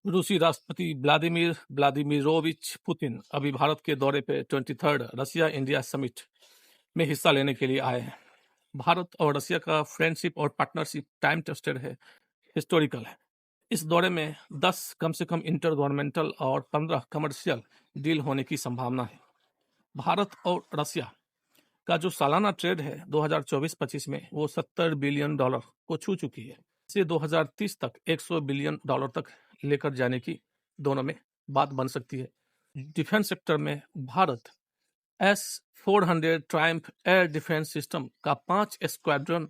रूसी राष्ट्रपति Vladimir Vladimirovich Putin अभी भारत के दौरे पे 23rd रसिया इंडिया समिट में हिस्सा लेने के लिए आए हैं। भारत और रसिया का फ्रेंडशिप और पार्टनरशिप टाइम टेस्टेड है, हिस्टोरिकल है। इस दौरे में 10 कम से कम इंटर गवर्नमेंटल और 15 कमर्शियल डील होने की संभावना है। भारत और रसिया का जो सालाना ट्रेड है 2024-25 में वो $70 बिलियन को छू चुकी है। इसे 2030 तक $100 बिलियन तक लेकर जाने की दोनों में बात बन सकती है। डिफेंस सेक्टर में Bharat S-400 Triumph air defence system का 5 स्क्वाड्रन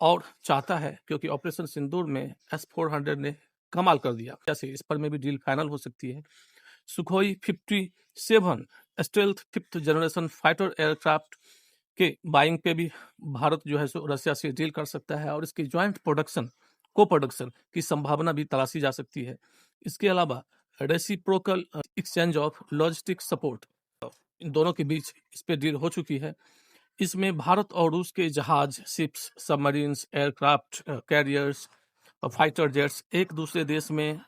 और चाहता है, क्योंकि ऑपरेशन सिंदूर में S-400 ने कमाल कर दिया। जैसे इस पर में भी डील फाइनल हो सकती है। Sukhoi 57 stealth 5th generation fighter aircraft के बाइंग पे भी भारत जो है सो रसिया से डील कर सकता है और इसकी ज्वाइंट प्रोडक्शन को प्रोडक्शन की संभावना भी तलाशी जा सकती है। इसके अलावा reciprocal exchange of logistic support in दोनों के बीच इस पे डील हो चुकी है। इसमें भारत और रूस के जहाज, शिप्स, सबमरीन्स, एयरक्राफ्ट कैरियर्स और फाइटर जेट्स एक दूसरे देश में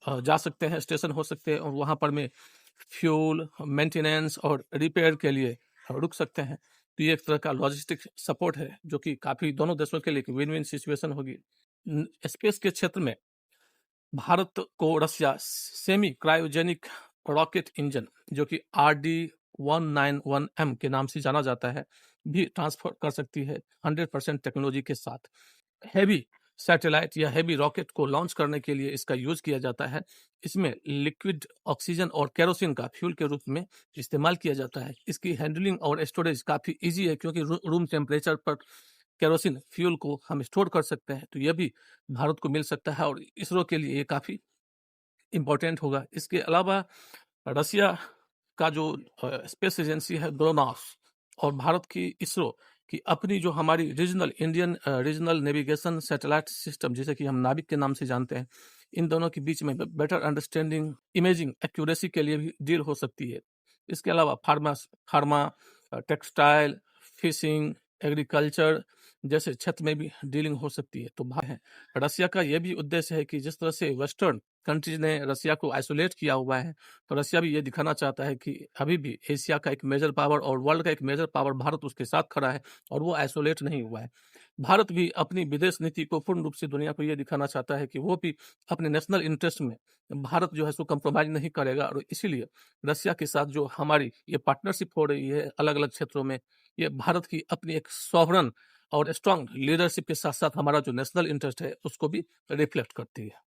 जा सकते हैं, स्टेशन हो सकते हैं और वहां पर में फ्यूल, मेंटेनेंस और रिपेयर के लिए रुक सकते हैं। तो ये एक तरह का लॉजिस्टिक सपोर्ट है जो कि काफी दोनों देशों के लिए विन विन सिचुएशन होगी। स्पेस के क्षेत्र में भारत को रसिया सेमी क्रायोजेनिक रॉकेट इंजन जो कि RD-191M के नाम से जाना जाता है भी ट्रांसफर कर सकती है 100% टेक्नोलॉजी के साथ। हैवी सैटेलाइट या हैवी रॉकेट को लॉन्च करने के लिए इसका यूज किया जाता है। इसमें लिक्विड ऑक्सीजन और केरोसिन का फ्यूल के रूप में इस्तेमाल किया जाता है। इसकी हैंडलिंग और स्टोरेज काफी इजी है, क्योंकि रूम टेम्परेचर पर केरोसिन फ्यूल को हम स्टोर कर सकते हैं। तो यह भी भारत को मिल सकता है और इसरो के लिए ये काफी इंपॉर्टेंट होगा। इसके अलावा रसिया का जो स्पेस एजेंसी है ग्लोनास और भारत की इसरो की अपनी जो हमारी रीजनल नेविगेशन सैटेलाइट सिस्टम जिसे कि हम नाविक के नाम से जानते हैं, इन दोनों के बीच में बेटर अंडरस्टैंडिंग, इमेजिंग एक्यूरेसी के लिए भी डील हो सकती है। इसके अलावा फार्मा, टेक्सटाइल, फिशिंग, एग्रीकल्चर जैसे क्षेत्र में भी डीलिंग हो सकती है। तो रसिया का यह भी उद्देश्य है कि जिस तरह से वेस्टर्न कंट्रीज ने रसिया को आइसोलेट किया हुआ है, तो रसिया भी ये दिखाना चाहता है कि अभी भी एशिया का एक मेजर पावर और वर्ल्ड का एक मेजर पावर भारत उसके साथ खड़ा है और वो आइसोलेट नहीं हुआ है। भारत भी अपनी विदेश नीति को पूर्ण रूप से दुनिया को ये दिखाना चाहता है कि वो भी अपने नेशनल इंटरेस्ट में भारत जो है सो कंप्रोमाइज नहीं करेगा। और इसीलिए रसिया के साथ जो हमारी ये पार्टनरशिप हो रही है अलग अलग क्षेत्रों में, ये भारत की अपनी एक सॉवरन और स्ट्रांग लीडरशिप के साथ साथ हमारा जो नेशनल इंटरेस्ट है उसको भी रिफ्लेक्ट करती है।